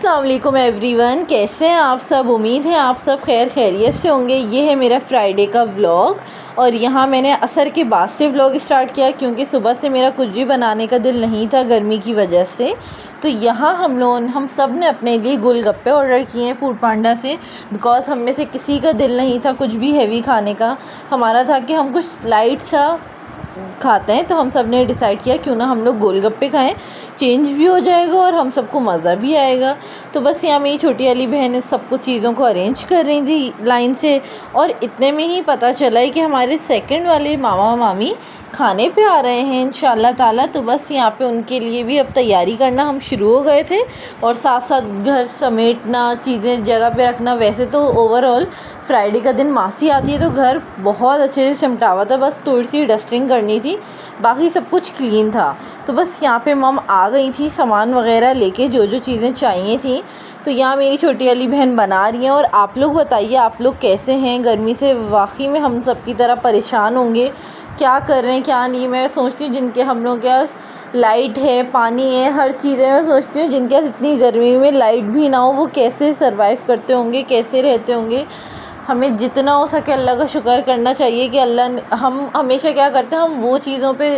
अस्सलाम वालेकुम एवरीवन, कैसे हैं आप सब। उम्मीद है आप सब खैर खैरियत से होंगे। ये है मेरा फ्राइडे का व्लॉग और यहाँ मैंने असर के बाद से व्लॉग स्टार्ट किया क्योंकि सुबह से मेरा कुछ भी बनाने का दिल नहीं था गर्मी की वजह से। तो यहाँ हम सब ने अपने लिए गोलगप्पे ऑर्डर किए हैं फूड पांडा से, बिकॉज़ हम में से किसी का दिल नहीं था कुछ भी हैवी खाने का। हमारा था कि हम कुछ लाइट सा खाते हैं, तो हम सब ने डिसाइड किया क्यों ना हम लोग गोलगप्पे खाएं, चेंज भी हो जाएगा और हम सबको मज़ा भी आएगा। तो बस यहाँ मेरी छोटी वाली बहन सब कुछ चीज़ों को अरेंज कर रही थी लाइन से, और इतने में ही पता चला है कि हमारे सेकंड वाले मामा मामी खाने पे आ रहे हैं इंशाल्लाह ताला। तो बस यहाँ पे उनके लिए भी अब तैयारी करना हम शुरू हो गए थे, और साथ साथ घर समेटना, चीज़ें जगह पे रखना। वैसे तो ओवरऑल फ्राइडे का दिन मासी आती है तो घर बहुत अच्छे से सिमटा हुआ था, बस थोड़ी सी डस्टिंग करनी थी, बाकी सब कुछ क्लीन था। तो बस यहाँ पे मम आ गई थी सामान वगैरह लेके, जो जो चीज़ें चाहिए थी। तो यहाँ मेरी छोटी वाली बहन बना रही हैं। और आप लोग बताइए आप लोग कैसे हैं। गर्मी से वाकई में हम सब की तरह परेशान होंगे, क्या कर रहे हैं क्या नहीं। मैं सोचती हूँ जिनके हम लोग के पास लाइट है, पानी है, हर चीज़ है, मैं सोचती हूँ जिनके पास इतनी गर्मी में लाइट भी ना हो वो कैसे सरवाइव करते होंगे, कैसे रहते होंगे। हमें जितना हो सके अल्लाह का शुक्र करना चाहिए कि हम हमेशा क्या करते हैं, हम वो चीज़ों पे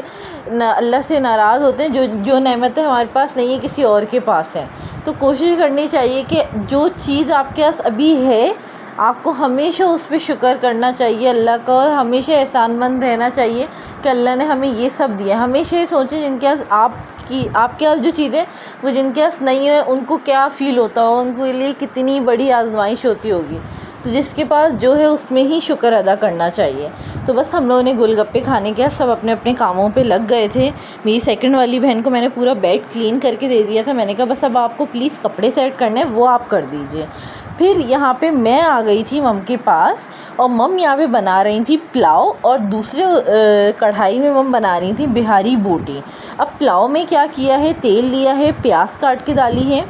अल्लाह से नाराज़ होते हैं जो नेमतें हमारे पास नहीं है किसी और के पास है। तो कोशिश करनी चाहिए कि जो चीज़ आपके पास अभी है आपको हमेशा उस पर शुक्र करना चाहिए अल्लाह का, और हमेशा एहसानमंद रहना चाहिए कि अल्लाह ने हमें ये सब दिया। हमेशा ये सोचें जिनके पास आपके पास जो चीज़ें वो जिनके पास नहीं है उनको क्या फ़ील होता हो, उनके लिए कितनी बड़ी आजमाइश होती होगी। तो जिसके पास जो है उसमें ही शुक्र अदा करना चाहिए। तो बस हम लोगों ने गोलगप्पे खाने के सब अपने अपने कामों पे लग गए थे। मेरी सेकंड वाली बहन को मैंने पूरा बेड क्लीन करके दे दिया था। मैंने कहा बस अब आपको प्लीज़ कपड़े सेट करने हैं वो आप कर दीजिए। फिर यहाँ पे मैं आ गई थी मम के पास, और मम यहाँ पे बना रही थी पुलाव, और दूसरे कढ़ाई में मम बना रही थी बिहारी बोटी। अब पुलाव में क्या किया है, तेल लिया है, प्याज काट के डाली है,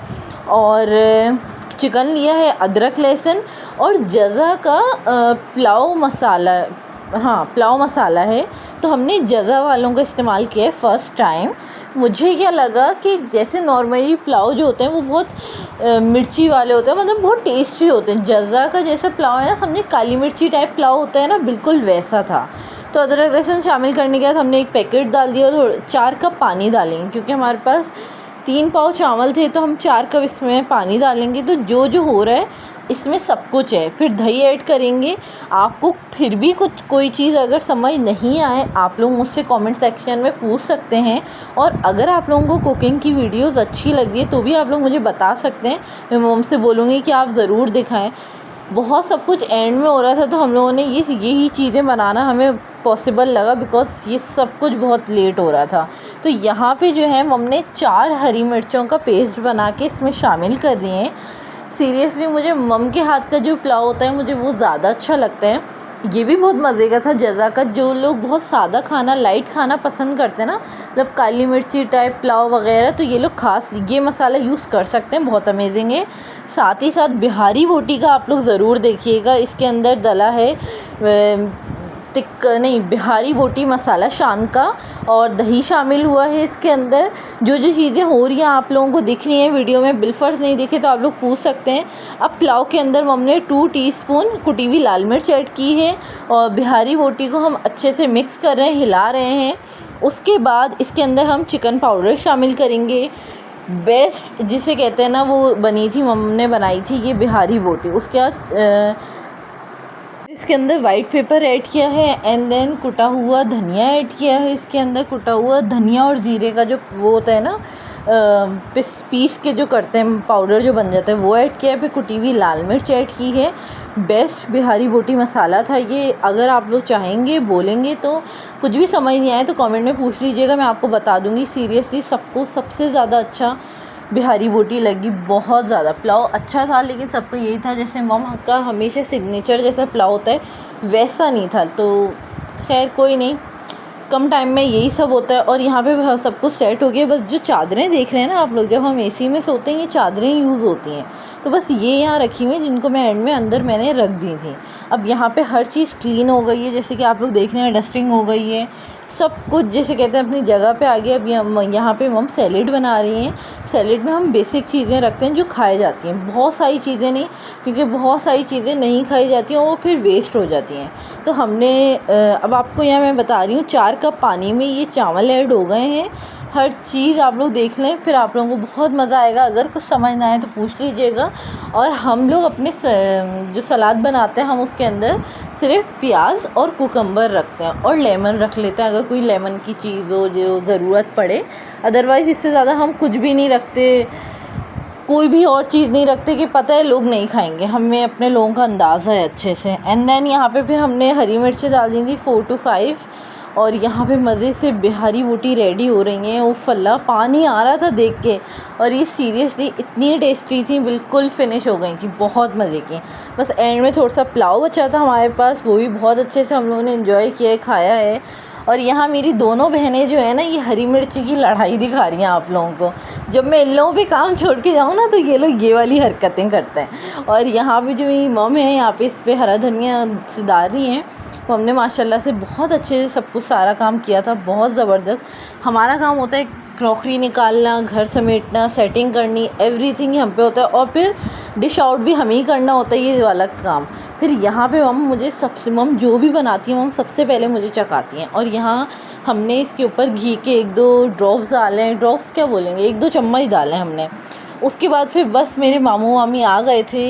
और चिकन लिया है, अदरक लहसुन, और जज़ा का पुलाव मसाला, हाँ पुलाव मसाला है। तो हमने जज़ा वालों का इस्तेमाल किया है फ़र्स्ट टाइम। मुझे क्या लगा कि जैसे नॉर्मली पुलाव जो होते हैं वो बहुत मिर्ची वाले होते हैं, मतलब बहुत टेस्टी होते हैं। जज़ा का जैसा पुलाव है ना, समझे काली मिर्ची टाइप पुलाव होता है ना, बिल्कुल वैसा था। तो अदरक लहसुन शामिल करने के बाद हमने एक पैकेट डाल दिया और 4 कप पानी डालेंगे, क्योंकि हमारे पास 3 पाव चावल थे तो हम 4 कप इसमें पानी डालेंगे। तो जो हो रहा है इसमें सब कुछ है। फिर दही ऐड करेंगे। आपको फिर भी कोई चीज़ अगर समझ नहीं आए आप लोग मुझसे कमेंट सेक्शन में पूछ सकते हैं, और अगर आप लोगों को कुकिंग की वीडियोस अच्छी लगी है तो भी आप लोग मुझे बता सकते हैं। मैं मम से बोलूँगी कि आप ज़रूर दिखाएं। बहुत सब कुछ एंड में हो रहा था तो हम लोगों ने यही चीज़ें बनाना हमें पॉसिबल लगा, बिकॉज़ ये सब कुछ बहुत लेट हो रहा था। तो यहाँ पे जो है मम ने 4 हरी मिर्चों का पेस्ट बना के इसमें शामिल कर दिए हैं। सीरियसली मुझे मम के हाथ का जो पुलाव होता है मुझे वो ज़्यादा अच्छा लगता है। ये भी बहुत मज़े का था जज़ा का। जो लोग बहुत सादा खाना, लाइट खाना पसंद करते हैं ना, मतलब काली मिर्ची टाइप पुलाव वगैरह, तो ये लोग खास ये मसाला यूज़ कर सकते हैं, बहुत अमेजिंग है। साथ ही साथ बिहारी बोटी का आप लोग ज़रूर देखिएगा। इसके अंदर डला है बिहारी बोटी मसाला शान का, और दही शामिल हुआ है इसके अंदर। जो चीज़ें हो रही हैं आप लोगों को दिख रही हैं वीडियो में, बिलफर्ज नहीं दिखे तो आप लोग पूछ सकते हैं। अब पुलाव के अंदर हमने 2 टीस्पून कुटी हुई लाल मिर्च ऐड की है, और बिहारी बोटी को हम अच्छे से मिक्स कर रहे हैं, हिला रहे हैं। उसके बाद इसके अंदर हम चिकन पाउडर शामिल करेंगे। बेस्ट जिसे कहते हैं ना, वो बनी थी, मम ने बनाई थी ये बिहारी बोटी। उसके बाद इसके अंदर वाइट पेपर ऐड किया है, एंड देन कुटा हुआ धनिया ऐड किया है। इसके अंदर कुटा हुआ धनिया और ज़ीरे का जो वो होता है ना, पीस के जो करते हैं पाउडर जो बन जाता है, वो ऐड किया है। फिर कुटी हुई लाल मिर्च ऐड की है। बेस्ट बिहारी बोटी मसाला था ये। अगर आप लोग चाहेंगे, बोलेंगे, तो कुछ भी समझ नहीं आए तो कमेंट में पूछ लीजिएगा, मैं आपको बता दूँगी। सीरियसली सबको सबसे ज़्यादा अच्छा बिहारी बोटी लगी, बहुत ज़्यादा। पुलाव अच्छा था लेकिन सबका यही था जैसे मम का हमेशा सिग्नेचर जैसा पुलाव होता है वैसा नहीं था। तो खैर कोई नहीं, कम टाइम में यही सब होता है। और यहाँ पे सब कुछ सेट हो गया। बस जो चादरें देख रहे हैं ना आप लोग, जब हम एसी में सोते हैं ये चादरें यूज़ होती हैं, तो बस ये यहाँ रखी हुई हैं जिनको मैं एंड में अंदर मैंने रख दी थी। अब यहाँ पे हर चीज़ क्लीन हो गई है, जैसे कि आप लोग देख रहे हैं डस्टिंग हो गई है। सब कुछ जैसे कहते हैं अपनी जगह पे आ गया। अभी हम यहाँ पे हम सैलेड बना रही हैं। सैलेड में हम बेसिक चीज़ें रखते हैं जो खाई जाती हैं, बहुत सारी चीज़ें नहीं, क्योंकि बहुत सारी चीज़ें नहीं खाई जाती हैं, वो फिर वेस्ट हो जाती हैं। तो हमने अब आपको यहाँ मैं बता रही हूँ 4 कप पानी में ये चावल ऐड हो गए हैं। हर चीज़ आप लोग देख लें, फिर आप लोगों को बहुत मज़ा आएगा। अगर कुछ समझ ना आए तो पूछ लीजिएगा। और हम लोग अपने जो सलाद बनाते हैं हम उसके अंदर सिर्फ प्याज और कुकम्बर रखते हैं और लेमन रख लेते हैं, अगर कोई लेमन की चीज़ हो जो ज़रूरत पड़े। अदरवाइज़ इससे ज़्यादा हम कुछ भी नहीं रखते, कोई भी और चीज़ नहीं रखते कि पता है लोग नहीं खाएंगे, हमें अपने लोगों का अंदाज़ा है अच्छे से। एंड देन यहाँ पे फिर हमने हरी मिर्चें डाल दी थी 4 to 5। और यहाँ पे मज़े से बिहारी बोटी रेडी हो रही हैं। वो फल्ला पानी आ रहा था देख के, और ये सीरियसली इतनी टेस्टी थी, बिल्कुल फिनिश हो गई थी, बहुत मज़े की। बस एंड में थोड़ा सा पुलाव बचा था हमारे पास, वो भी बहुत अच्छे से हम लोगों ने एंजॉय किया है, खाया है। और यहाँ मेरी दोनों बहनें जो है ना, ये हरी मिर्ची की लड़ाई दिखा रही हैं आप लोगों को। जब मैं इन लोगों पे काम छोड़ के जाऊँ ना तो ये लोग ये वाली हरकतें करते हैं। और यहाँ पे जो मेरी मम है, यहाँ पे इस पर हरा धनिया से डाल रही हैं। तो हमने माशाल्लाह से बहुत अच्छे से सब कुछ सारा काम किया था, बहुत ज़बरदस्त। हमारा काम होता है क्रॉकरी निकालना, घर समेटना, सेटिंग करनी, एवरीथिंग हम पे होता है। और फिर डिश आउट भी हमें ही करना होता है, ये वाला काम। फिर यहाँ पे मम मुझे सबसे मम जो भी बनाती हैं मम सबसे पहले मुझे चखाती हैं। और यहाँ हमने इसके ऊपर घी के 1-2 ड्रॉप्स डाले हैं, ड्रॉप्स क्या बोलेंगे, 1-2 चम्मच डाले हैं हमने। उसके बाद फिर बस मेरे मामू मामी आ गए थे।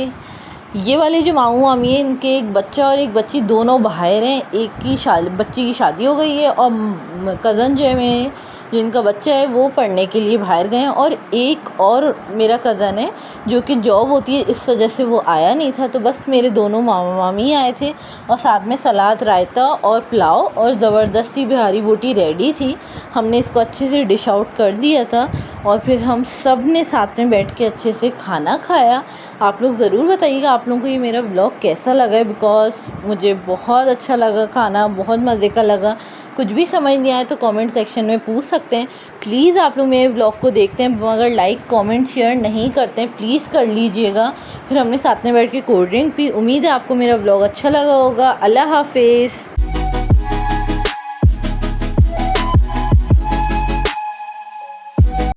ये वाले जो मामू मामी हैं, इनके एक बच्चा और एक बच्ची दोनों बाहर हैं। एक की बच्ची की शादी हो गई है, और कज़न जो है मेरे, जिनका बच्चा है वो पढ़ने के लिए बाहर गए हैं। और एक और मेरा कज़न है जो कि जॉब होती है, इस वजह से वो आया नहीं था। तो बस मेरे दोनों मामा मामी आए थे, और साथ में सलाद, रायता और पुलाव और ज़बरदस्ती बिहारी बोटी रेडी थी। हमने इसको अच्छे से डिश आउट कर दिया था, और फिर हम सब ने साथ में बैठ के अच्छे से खाना खाया। आप लोग ज़रूर बताइएगा आप लोगों को ये मेरा व्लॉग कैसा लगा है, बिकॉज़ मुझे बहुत अच्छा लगा, खाना बहुत मज़े का लगा। कुछ भी समझ नहीं आए तो कमेंट सेक्शन में पूछ सकते हैं। प्लीज़ आप लोग मेरे व्लॉग को देखते हैं मगर लाइक कमेंट शेयर नहीं करते हैं, प्लीज़ कर लीजिएगा। फिर हमने साथ में बैठ के कोल्ड ड्रिंक पी। उम्मीद है आपको मेरा व्लॉग अच्छा लगा होगा। अल्लाह हाफिज़।